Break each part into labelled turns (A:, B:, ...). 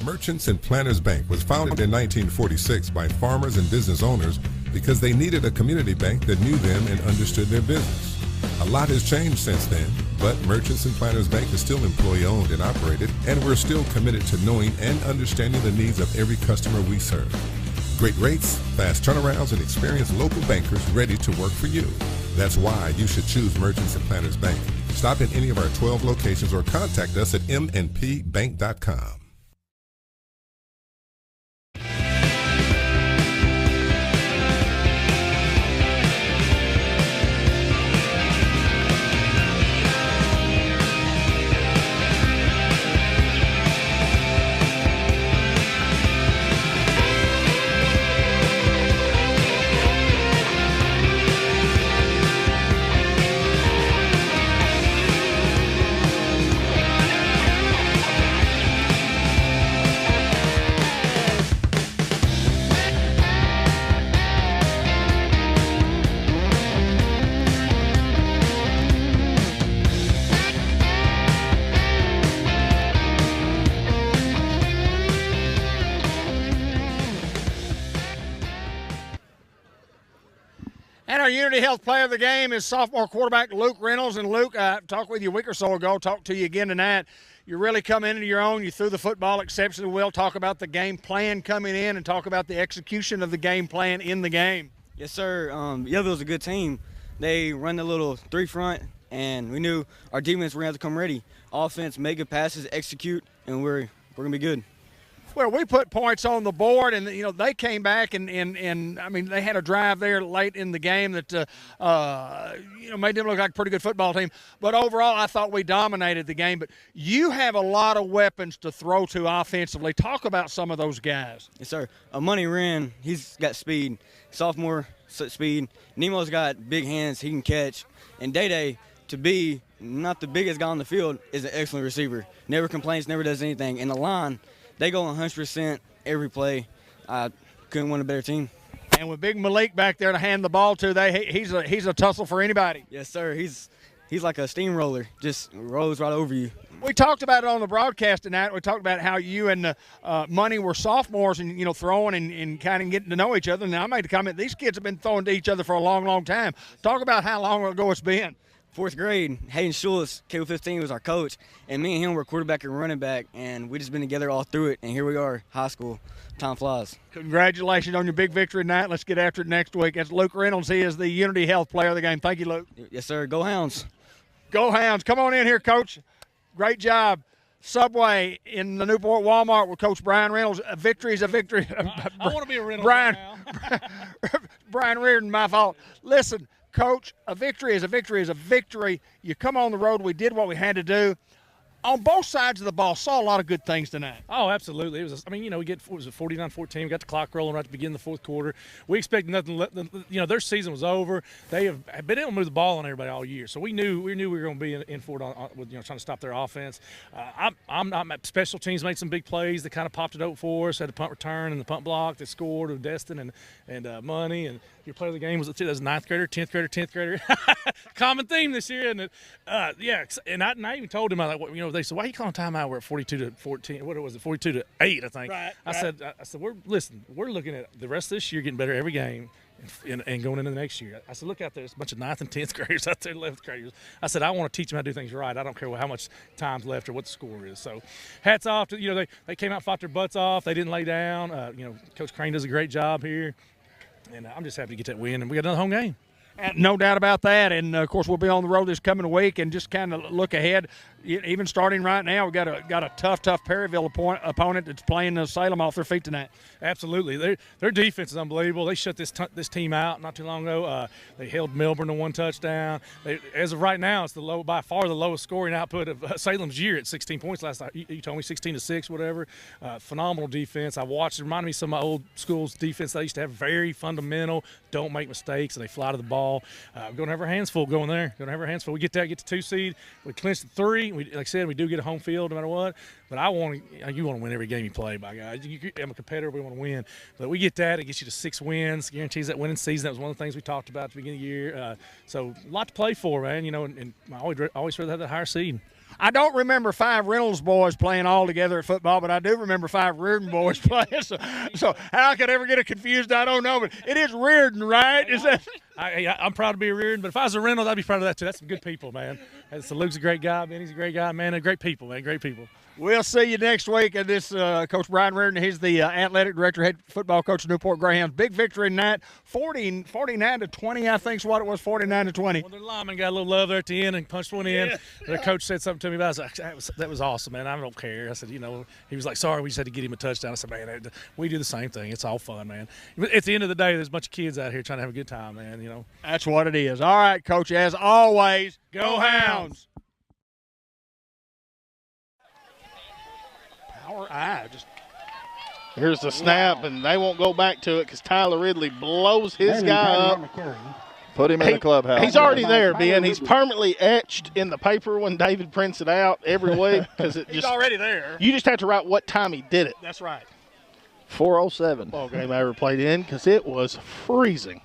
A: Merchants and Planners Bank was founded in 1946 by farmers and business owners because they needed a community bank that knew them and understood their business. A lot has changed since then, but Merchants and Planners Bank is still employee-owned and operated, and we're still committed to knowing and understanding the needs of every customer we serve. Great rates, fast turnarounds, and experienced local bankers ready to work for you. That's why you should choose Merchants and Planners Bank. Stop in any of our 12 locations or contact us at mnpbank.com.
B: And our Unity Health player of the game is sophomore quarterback Luke Reynolds. And Luke, I talked with you a week or so ago, talked to you again tonight. You really come into your own. You threw the football exceptionally well. Talk about the game plan coming in and talk about the execution of the game plan in the game.
C: Yes, sir. Yellowville's a good team. They run the little three front, and we knew our defense were going to have to come ready. Offense, make good passes, execute, and we're going to be good.
B: Well, we put points on the board, and they came back and I mean they had a drive there late in the game that made them look like a pretty good football team. But overall, I thought we dominated the game. But you have a lot of weapons to throw to offensively. Talk about some of those guys.
C: Yes, sir. Money Wren, he's got speed, sophomore speed. Nemo's got big hands, he can catch, and Day to be not the biggest guy on the field is an excellent receiver. Never complains, never does anything. And the line, they go 100% every play. I couldn't win a better team.
B: And with Big Malik back there to hand the ball to, he's a tussle for anybody.
C: Yes, sir. He's like a steamroller, just rolls right over you.
B: We talked about it on the broadcast tonight. We talked about how you and Money were sophomores and throwing and kind of getting to know each other. And I made the comment, these kids have been throwing to each other for a long, long time. Talk about how long ago it's been.
C: Fourth grade, Hayden Schultz, K15 was our coach, and me and him were quarterback and running back, and we just been together all through it, and here we are, high school. Time flies.
B: Congratulations on your big victory tonight. Let's get after it next week. That's Luke Reynolds. He is the Unity Health player of the game. Thank you, Luke.
C: Yes, sir. Go Hounds.
B: Go Hounds. Come on in here, Coach. Great job. Subway in the Newport Walmart with Coach Brian Reynolds. A victory is a victory.
D: I want to be a Reynolds
B: Brian,
D: right now.
B: Brian Reardon, my fault. Listen, Coach, a victory is a victory is a victory. You come on the road. We did what we had to do. On both sides of the ball, saw a lot of good things tonight.
D: Oh, absolutely. It was. We get 49-14. We got the clock rolling right at the beginning of the fourth quarter. We expected nothing. Their season was over. They have been able to move the ball on everybody all year. So we knew we were going to be in for it with trying to stop their offense. I'm special teams made some big plays. They kind of popped it up for us. Had the punt return and the punt block. They scored with Destin and Money. And your player of the game was a ninth grader, 10th grader, 10th grader. Common theme this year, and And I even told him they said, why are you calling timeout? We're at 42-14. What was it? 42-8, I think.
B: Right.
D: I said, we're looking at the rest of this year getting better every game and going into the next year. I said, look out there, there's a bunch of 9th and 10th graders out there, 11th graders. I said, I want to teach them how to do things right. I don't care how much time's left or what the score is. So hats off to, they came out and fought their butts off. They didn't lay down. Coach Crane does a great job here. And I'm just happy to get that win, and we got another home game.
B: No doubt about that. And, of course, we'll be on the road this coming week and just kind of look ahead. Even starting right now, we've got a tough Perryville opponent that's playing Salem off their feet tonight.
D: Absolutely. Their defense is unbelievable. They shut this team out not too long ago. They held Melbourne to 1 touchdown. As of right now, it's by far the lowest scoring output of Salem's year at 16 points last night. You told me 16-6, whatever. Phenomenal defense. I watched it. Reminded me of some of my old school's defense. They used to have very fundamental, don't make mistakes, and they fly to the ball. We're going to have our hands full going there. We get the 2 seed. We clinch the 3. Like I said, we do get a home field no matter what. But you want to win every game you play, by guys. I'm a competitor. We want to win. But we get that. It gets you to 6 wins. Guarantees that winning season. That was one of the things we talked about at the beginning of the year. So a lot to play for, man. And I always rather have that higher seed.
B: I don't remember 5 Reynolds boys playing all together at football, but I do remember 5 Reardon boys playing. So how I could ever get it confused, I don't know. But it is Reardon, right? Is that?
D: I'm proud to be a Reardon, but if I was a Reynolds, I'd be proud of that too. That's some good people, man. Luke's a great guy, Benny's a great guy, man. They're great people, man. Great people.
B: We'll see you next week. And this Coach Brian Reardon, he's the athletic director, head football coach of Newport Greyhounds. Big victory in that, 49-20, I think is what it was, 49-20.
D: Well, their lineman got a little love there at the end and punched one in. Yeah. Their coach said something to me about it. I was like, that was awesome, man. I don't care. I said, he was like, sorry, we just had to get him a touchdown. I said, man, we do the same thing. It's all fun, man. At the end of the day, there's a bunch of kids out here trying to have a good time, man,
B: That's what it is. All right, Coach, as always, go Hounds.
E: Here's the snap, and they won't go back to it because Tyler Ridley blows his guy up.
F: Put him in the clubhouse.
E: He's already there, Ben. He's permanently etched in the paper when David prints it out every week because
B: he's already there.
E: You just have to write what time he did it.
B: That's right.
F: 4:07.
E: Ball game I ever played in because it was freezing.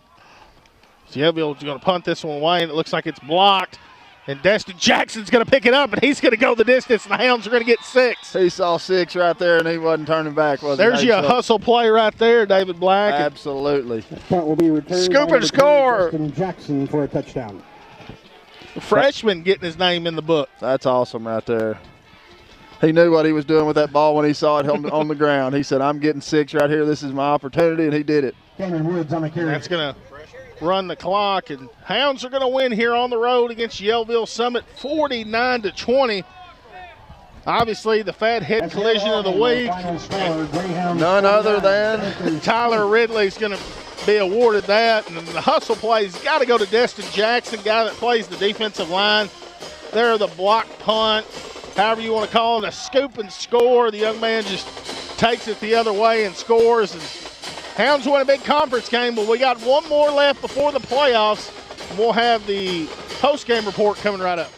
E: So Yellville's going to punt this one away, and it looks like it's blocked. And Destin Jackson's going to pick it up, and he's going to go the distance, and the Hounds are going to get 6.
F: He saw 6 right there, and he wasn't turning back, was he?
E: There's your hustle play right there, David Black.
F: Absolutely.
G: Punt will be returned.
E: Scoop and score.
G: Destin Jackson for a touchdown.
E: The freshman getting his name in the book.
F: That's awesome right there. He knew what he was doing with that ball when he saw it on the ground. He said, I'm getting 6 right here. This is my opportunity, and he did it.
G: Cameron Woods on the carry.
E: That's going to run the clock, and Hounds are going to win here on the road against Yellville Summit 49-20. Obviously, the fat head collision of the week.
F: None other than
E: Tyler Ridley's going to be awarded that, and the hustle play's got to go to Destin Jackson, guy that plays the defensive line. They're the block punt, however you want to call it, a scoop and score. The young man just takes it the other way and scores. And Hounds won a big conference game, but we got one more left before the playoffs. And we'll have the post-game report coming right up.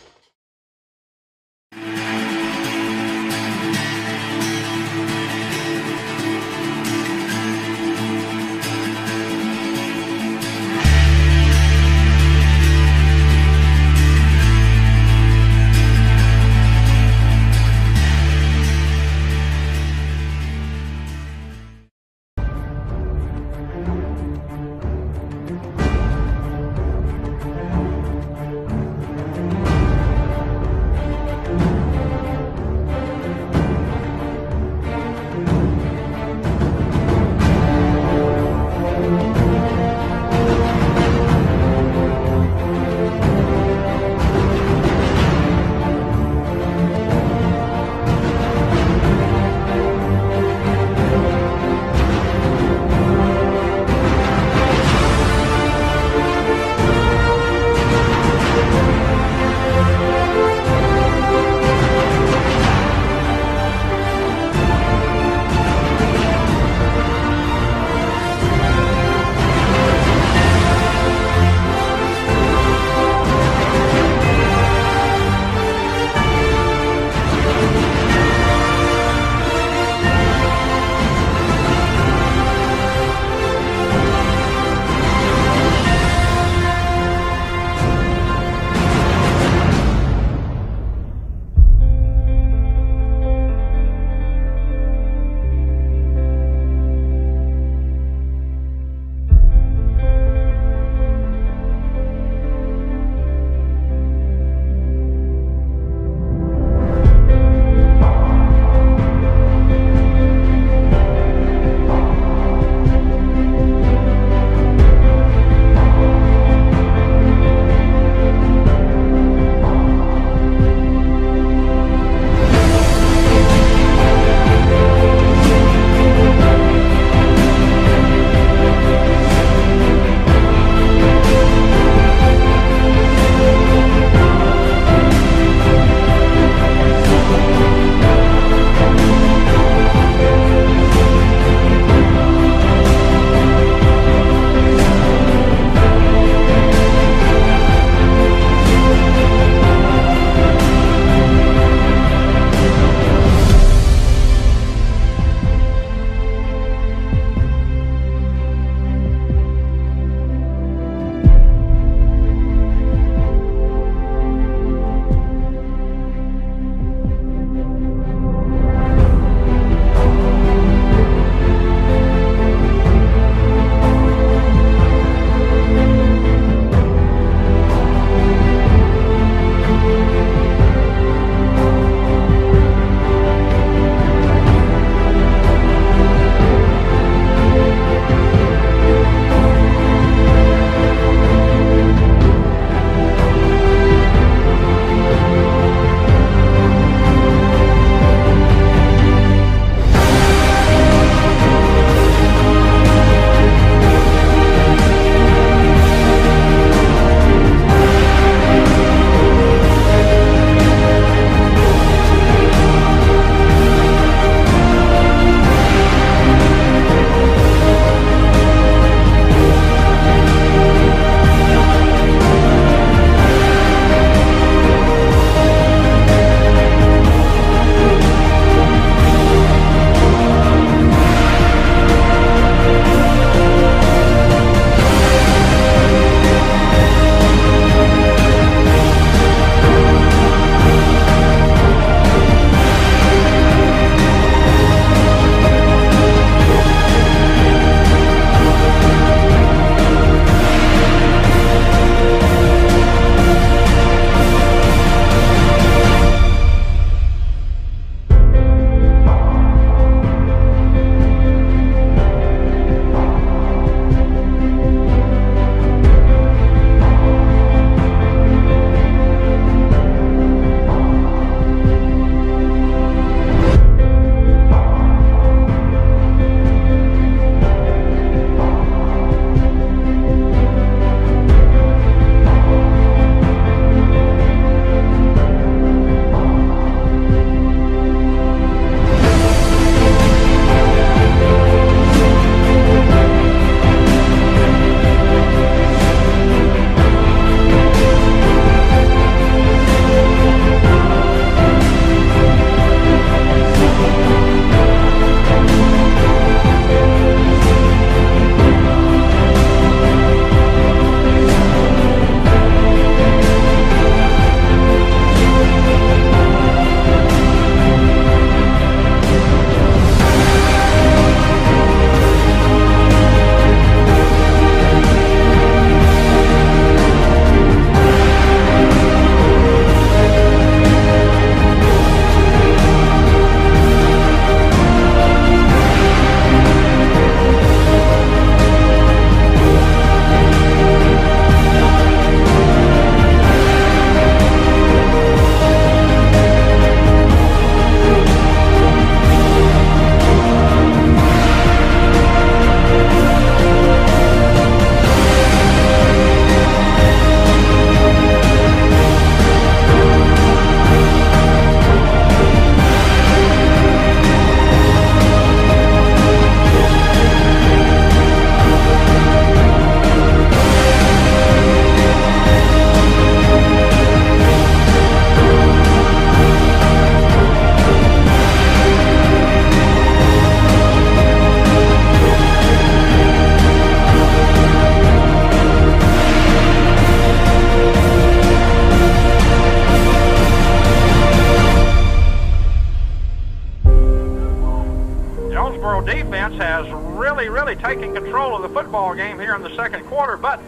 H: taking control of the football game here in the second quarter, but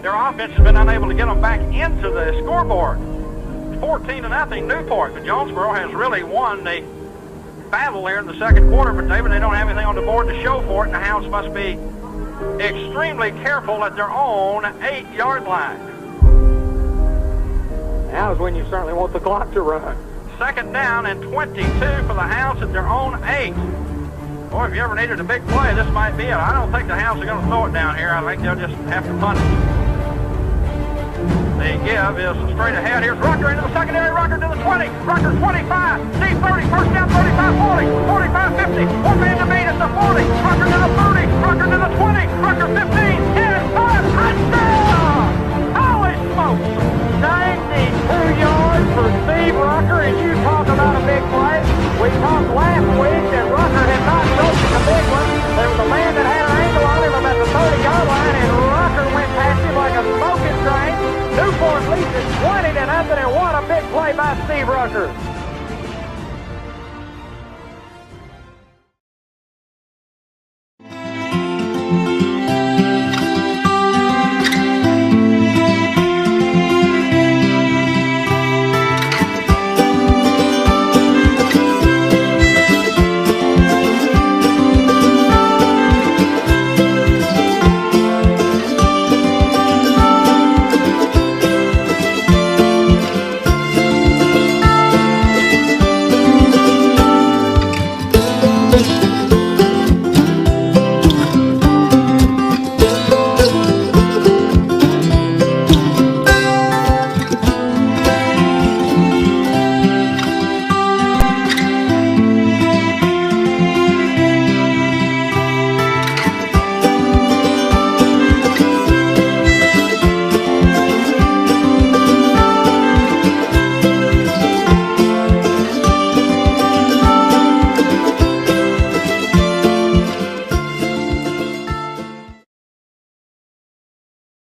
H: their offense has been unable to get them back into the scoreboard. 14-0 Newport. But Jonesboro has really won the battle there in the second quarter, but David, they don't have anything on the board to show for it, and the Hounds must be extremely careful at their own 8-yard line.
I: Now is when you certainly want the clock to run.
H: Second down and 22 for the Hounds at their own 8. Boy, if you ever needed a big play, this might be it. I don't think the Hounds are going to throw it down here. I think they'll just have to punt it. The give is straight ahead. Here's Rucker into the secondary. Rucker to the 20. Rucker 25. Deep 30. First down 35, 40. 45, 50. One man to beat at the 40. Rucker to the 30. Rucker to the 20. Rucker 15. 10, 5. Touchdown! Holy smokes!
I: 92 yards for Steve Rucker, and you talk about a big play. We talked last week that Rucker had not broken a big one. There was a man that had an angle on him about the 30-yard line, and Rucker went past him like a smoking train. Newport leads it 20-0, and what a big play by Steve Rucker.